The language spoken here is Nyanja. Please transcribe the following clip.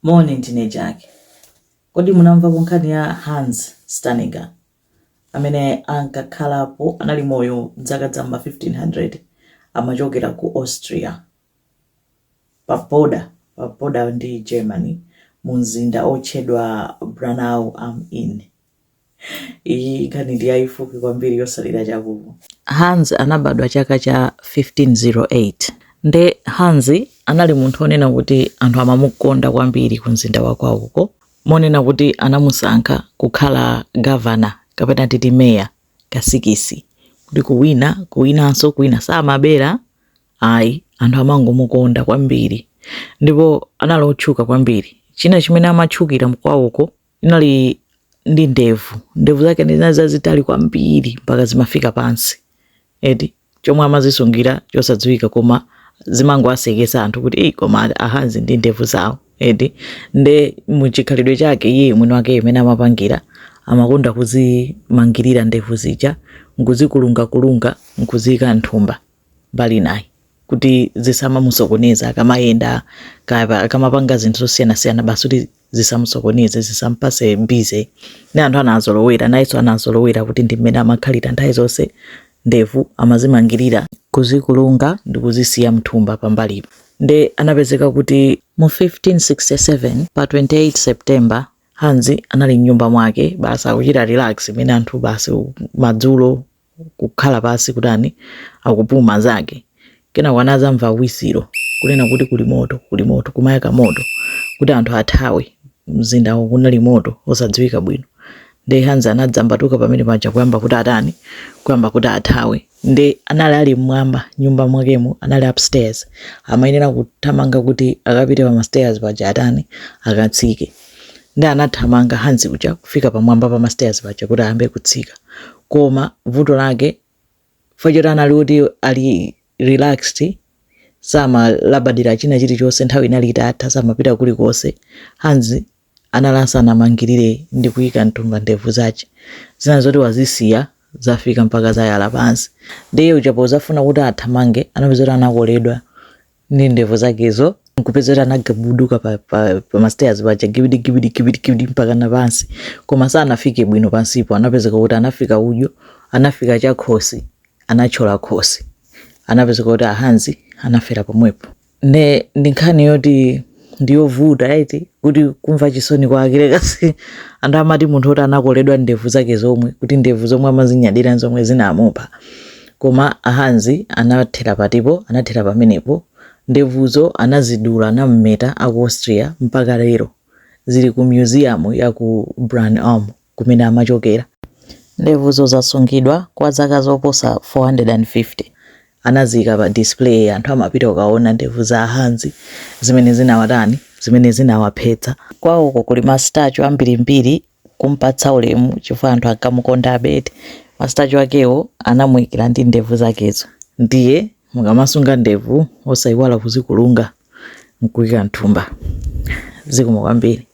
Morning teenager. Kodi munamva nkhani ya Hans Staniger amene ankakhalapo anali moyo mzaka za 1500 amachokera ku Austria paboda ndi Germany mu mzinda otchedwa Braunau am Inn. Iyi nkhani ndi yayifupi kwambiri yosalira chakupo. Hans anabadwa chaka cha 1508. Nde Hans anali munthu onena kuti anthu amamukonda kwambiri ku mzinda wakwawo uko, monena kuti anamusankha kukhala governor kapena titi mayor kasikisi, kuti kuwinanso samabera ayi, anthu amangomukonda kwambiri, ndipo anali otchuka kwambiri. China chimene amatchukira mkwawo uko inali ndi ndevu zake ndi zazitali kwambiri mpaka zimafika pansi, chomwe amazisungira chosadziwika koma zimangowasekesa anthu kuti koma Hans ndi ndevu zawo. Nde muchikhalidwe chake iye mwini wake imene amapangira amakonda kuzimangirira ndevu zija, nkuzikulunga nkuziyika nthumba mbali naye kuti zisamamusokoneza akamayenda akamapanga zinthu zosiyanasiyana, basi kuti zisamusokoneze, zisampase bize. Ne anthu anazolowera nayenso anazolowera kuti ndi mmene amakhalira nthawi zonse, ndevu amazimangirira kuzikulunga ndi kuzisiya mthumba pambalipo. Nde anapezeka kuti mu 1567 pa 28 September Hans anali mnyumba mwake basi akuchita relax, imene anthu basi madzulo kukhala pasi kutani akupuma zake. Kenako anazamva wisiro kunena kuti kuli moto kumayaka moto, kuti anthu athawe mzinda kunali moto osadziwika bwino. Nde Hans anadzambatuka pamene paja kuyamba kuti athawe. Nde anali ali mmwamba nyumba mwakemo, anali upstairs, amayenera kuthamanga kuti akapite pa stairs paja akatsike. Nde anathamanga Hans uja kufika pamwamba pa stairs paja kuti ayambe kutsika, koma vuto lake fachota anali kuti ali relaxed, samalabadira china chilichonse, nthawi inali itatha samapita kulikonse. Hans analasa namangirire ndi kuyika nthumba ndevu zace, zina zoti wazisiya zafika mpaka zayala pansi. Ndiye ujapo zafuna kuti athamange, anapeza kuti anakoledwa ndi ndevu zakezo, nkupeza kuti anagabuduka pa stairs paja gibidi mpaka na pansi, koma sanafike bwino pansipo. Anapeza kuti anafika udyo, anafika chakhosi, anachola khosi, anapeza kuti Hans anafera pomwepo. Ndi nkhani yoti ndiyovuta kuti kumva chisoni kwake kasi anthu amati munthu kuti anakoledwa ndevu zake zomwe, kuti ndevu zomwe amazinyadira zomwe zinamupha. Koma Hans anathera pamenepo, ndevuzo anazidula anammeta aku Austria mpaka lero zili ku museum ya ku Braunau kumene amachokera. Ndevuzo zasungidwa kwa zaka zoposa 450. Anazika pa display, anthu amapita ukaona ndevu za Hans zimene zinawaphetsa. Kwawo kuli mastatue ambirimbiri kumpatsa ulemu chifukwa anthu akamukonda abeti. Mastatue akewo anamuyikira ndi ndevu zakezo. Ndiye mukamasunga ndevu osayiwala kuzikulunga nkuyika nthumba. Zikomo kwambiri.